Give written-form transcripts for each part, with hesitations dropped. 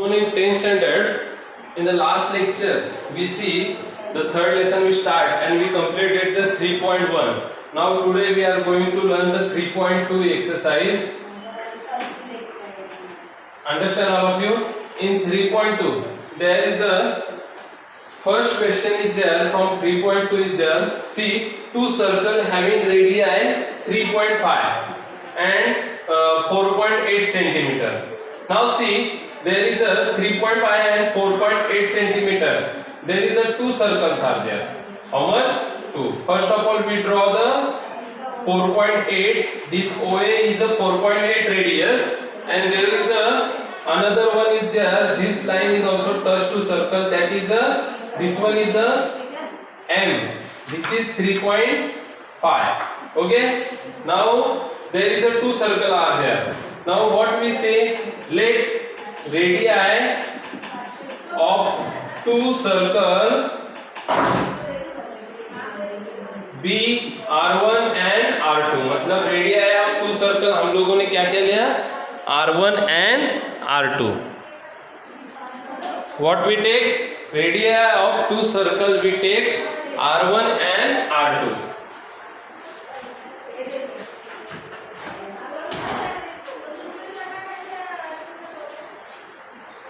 known in 10th standard. In the last lecture, we see the third lesson we start and we completed the 3.1. Now today we are going to learn the 3.2 exercise. Understand all of you? In 3.2, there is a first question is there from 3.2 is there. See, two circles having radii 3.5 and 4.8 centimeter. Now see, there is a 3.5 and 4.8 centimeter. There is a two circles are there. How much? Two. First of all, we draw the 4.8. This OA is a 4.8 radius, and there is a another one is there. This line is also touched to circle. That is a this one is a M. This is 3.5. Okay. Now there is a two circle are there. Now what we say? Let radii of two circle be R1 and R2. मतलब radii of two circle हम लोगों ने क्या क्या लिया? R1 and R2. What we take? Radii of two circle we take R1 and R2.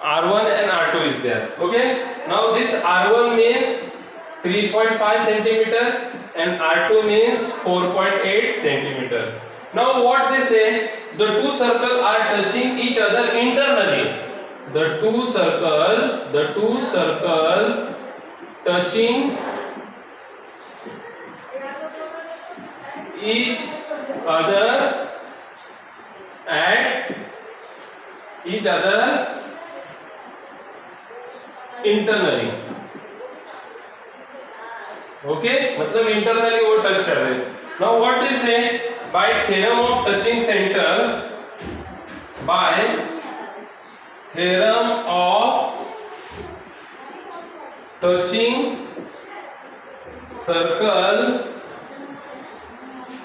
R1 and R2 is there. Okay. Now this R1 means 3.5 centimeter and R2 means 4.8 centimeter. Now what they say? The two circles are touching each other internally. The two circle touching each other at each other internally. Okay, मतलब internally वो touch कर रहे. Now what they say? By theorem of touching center, by theorem of touching circle,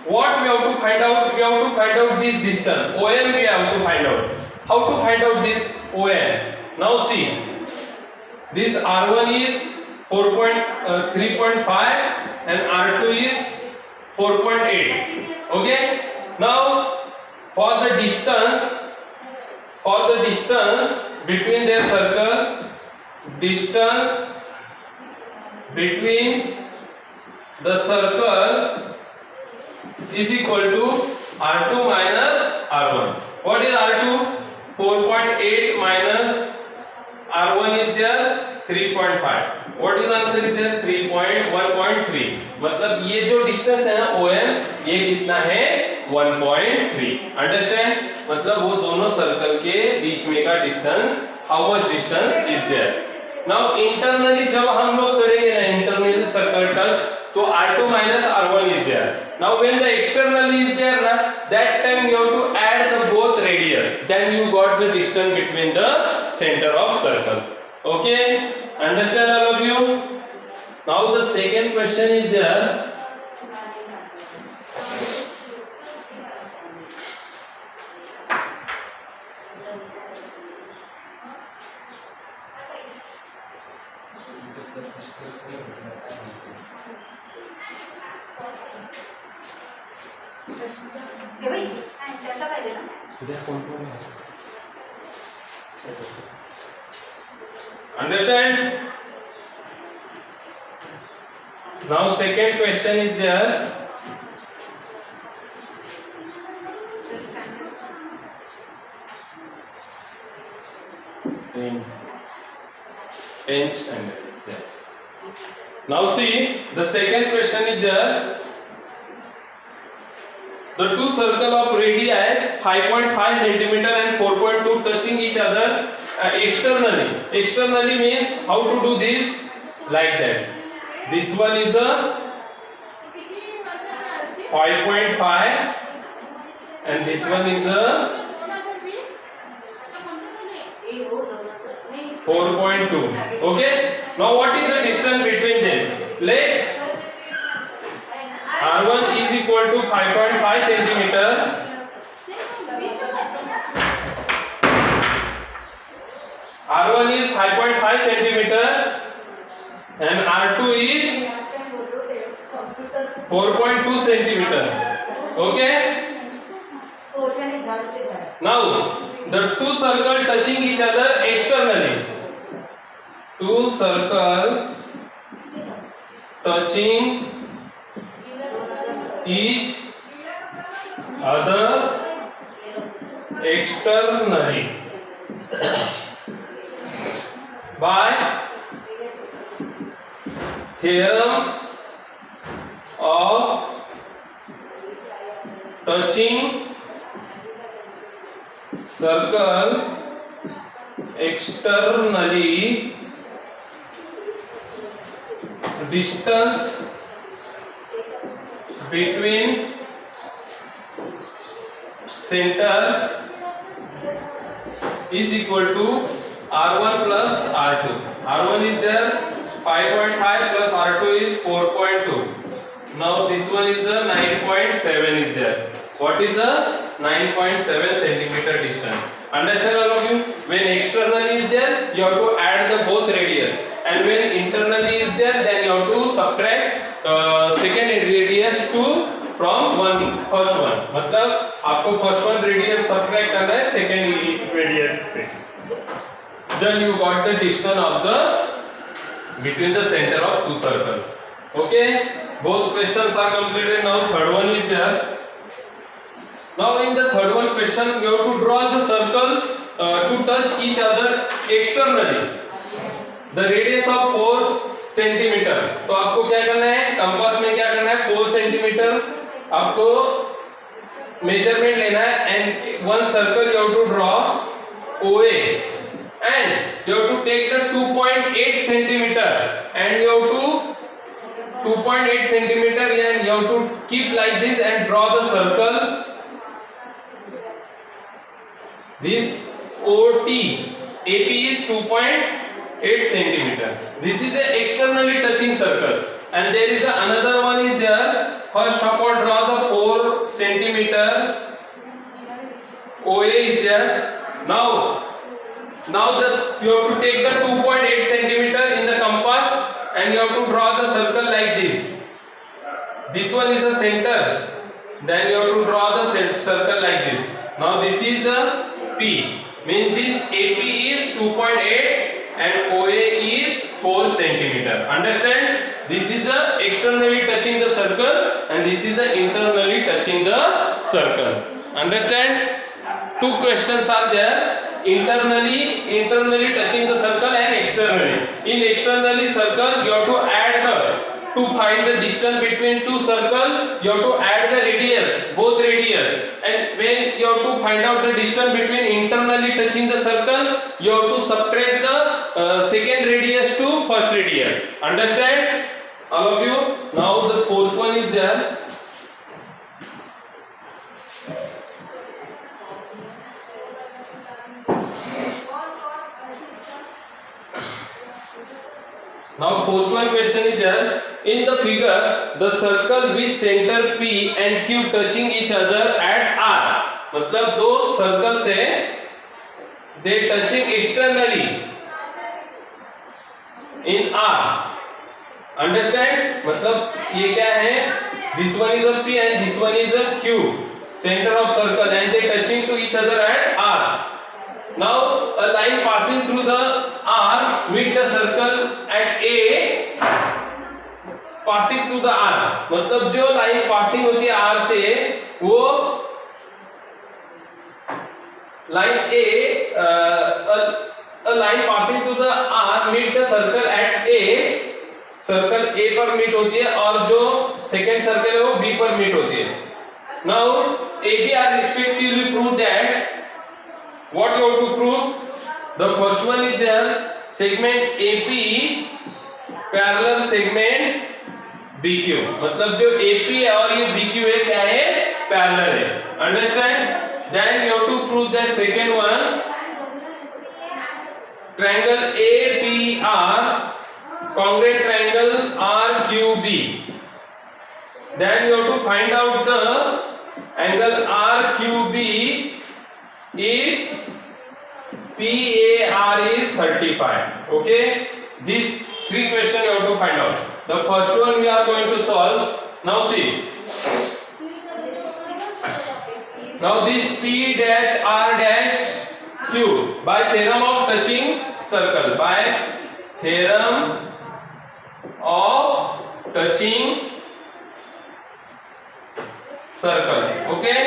what we have to find out? We have to find out this distance. OM we have to find out. How to find out this OM? Now see, this R1 is 3.5 and R2 is 4.8. Okay. Now for the distance between their circle, distance between the circle is equal to R2 minus R1. What is R2? 4.8 minus R1 is there 3.5. What is answer is there? 3.1.3. मतलब ये जो distance है ना OM, ये कितना है? 1.3. Understand? मतलब वो दोनों सर्कल के बीच में का distance, how much distance is there. Now internally जब हम लोग करेंगे ना, इंटरनली सर्कल टच, तो R2 minus R1 is there. Now when the externally is there na, that time you have to add the both radius, then you got the distance between the center of circle. Okay, understand all of you? Now the second question is there. Understand? Now second question is there. In 10th standard is there. Now see, the second question is there. The two circle of radii 5.5 centimeter and 4.2 touching each other externally. Externally means how to do this? Like that. This one is a 5.5 and this one is a 4.2. Okay. Now what is the distance between them? Let R1 is equal to 5.5 centimeter. R1 is 5.5 centimeter and R2 is 4.2 centimeter. Okay. Now the two circles touching each other externally. Two circles touching each other externally by theorem of touching circle externally, distance between center is equal to R1 plus R2. R1 is there 5.5 plus R2 is 4.2. Now this one is a 9.7 is there. What is a 9.7 centimeter distance? Understand all of you? When externally is there, you have to add the both radius, and when internally is there, then you have to subtract second radius to from first one. मतलब आपको first one radius subtract करना है second radius से. Then you got the distance of the between the center of two circles. Okay, both questions are completed. Now third one is there. Now in the third one question you have to draw the circle to touch each other externally. The radius of 4 centimeter. तो आपको क्या करना है, compass में क्या करना है, 4 centimetre आपको मेजरमेंट लेना है, and one circle you have to draw OA, and you have to take the 2.8 centimeter, and you have to 2.8 centimeter, and you have to keep like this and draw the circle. This OT AP is 2.8 centimeter. This is the externally touching circle, and there is another one is there. First of all, draw the 4 centimeter OA is there. Now you have to take the 2.8 centimeter in the compass, and you have to draw the circle like this. This one is the center. Then you have to draw the circle like this. Now this is a P, means this AP is 2.8 and OA is 4 centimeter. Understand? This is the externally touching the circle, and this is the internally touching the circle. Understand? Two questions are there. Internally touching the circle and externally. In externally circle, you have to add to find the distance between two circles, you have to add the radius, both radius, and when you have to find out the distance between internally touching the circle, you have to subtract the second radius to first radius. Understand all of you? Now the fourth one is there. Now fourth one question is there. In the figure, the circle with center P and Q touching each other at R. मतलब दो circle से they touching externally in R. Understand? मतलब ये क्या है? This one is a P and this one is a Q. Center of circle, and they touching to each other at R. Now a line passing through the R meet the circle at A, passing through the R. मतलब जो line passing होती है R से, वो line a line passing through the R meet the circle at A. Circle A पर meet होती है, और जो सेकेंड सर्कल है वो B पर मीट होती है. Now AB are respectively prove that. What you have to prove? The first one is there, segment AP parallel segment BQ. मतलब जो AP है और ये BQ है क्या है, parallel है. Understand? Then you have to prove that second one, triangle APR congruent triangle RQB. Then you have to find out the angle RQB if PAR is 35. Okay, these three questions you have to find out. The first one we are going to solve. Now see, now this P dash R dash Q by theorem of touching circle, by theorem of touching circle. Okay,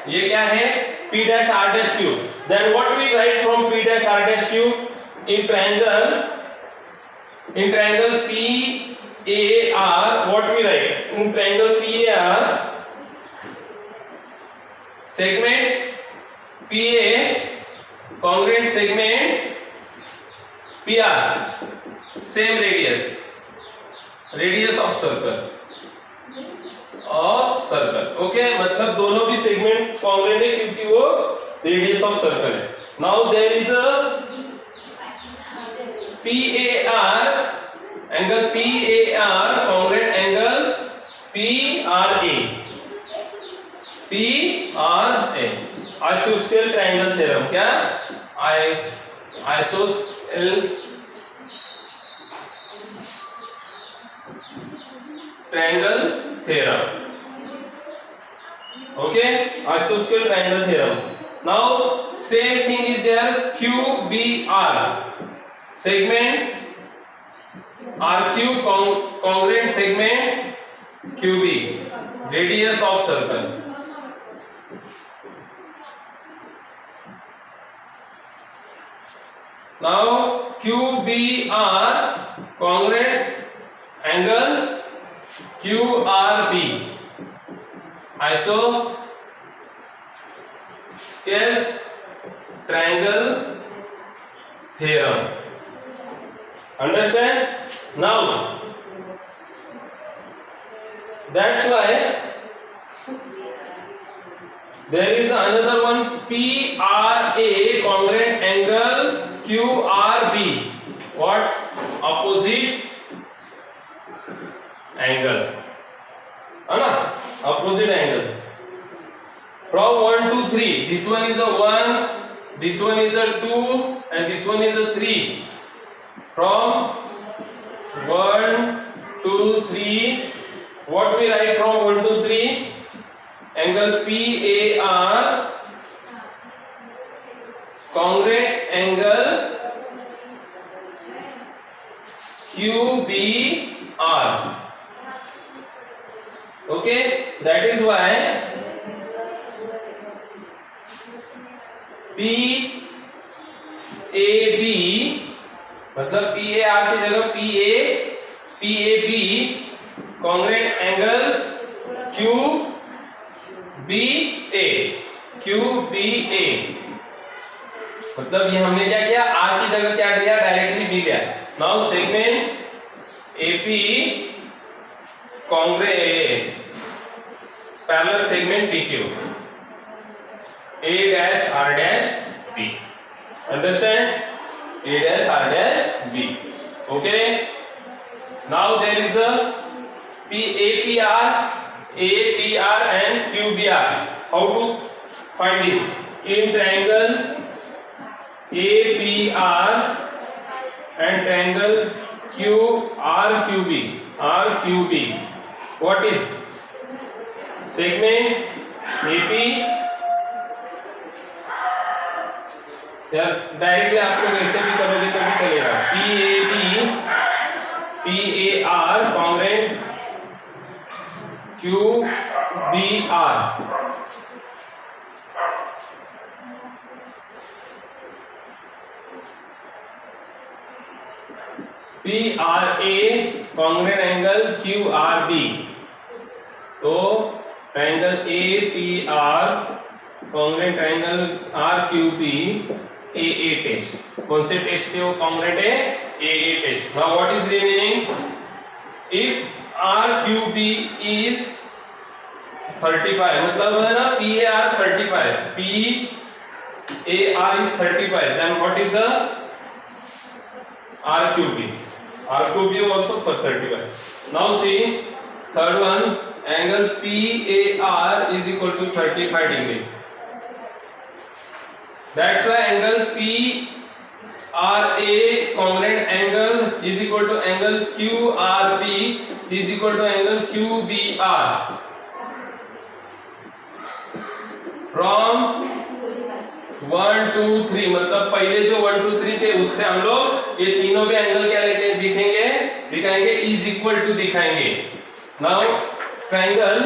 ये क्या है? P dash R dash Q. Then what we write from P dash R dash Q? In triangle PAR, what we write? In triangle PAR, segment PA congruent segment PR, same radius of circle. Okay, मतलब दोनों भी segment congruent है क्योंकि वो radius of circle है. Now there is a PAR angle PAR congruent angle PRA आइसोस्केल triangle theorem. क्या? आइसोस्केल triangle theorem. Okay, isosceles triangle theorem. Now same thing is there, QBR, segment RQ congruent segment QB, radius of circle. Now QBR congruent angle QRB, isosceles triangle theorem. Understand? Now that's why there is another one, PRA congruent angle QRB. What? Opposite angle, है ना? Opposite angle. From 1 to 3. This one is a 1, this one is a 2, and this one is a 3. From 1 to 3, what we write from 1 to 3? Angle PAR congruent angle QBR. Okay, that is why PAB मतलब PAR की जगह PAB congruent angle QBA. मतलब ये हमने क्या किया? R की जगह क्या लिया? डायरेक्टली B लिया. Now segment AP congruent parallel segment PQ, A dash R dash B. Understand? A dash R dash B. Okay. Now there is a APR and QBR. How to find it? In triangle APR and triangle RQB. What is segment AP? या directly आप लोग ऐसे भी करोगे तो भी चलेगा. PAR congruent QBR. PRA congruent angle QRB. तो triangle APR congruent triangle RQB AA test. कौन से टेस्ट थे वो congruent है? AA टेस्ट. Now what is remaining? If RQB is 35, मतलब है ना PAR 35, PAR is 35, then what is the RQB? RQB also for 35. Now see third one, angle PAR is equal to 35 degree. That's why angle PRA congruent angle is equal to angle QRP is equal to angle QBR. From 1 2 3 मतलब पहले जो 1 2 3 थे उससे हम लोग ये तीनों भी एंगल क्या दिखाएंगे इज इक्वल टू दिखाएंगे. Now triangle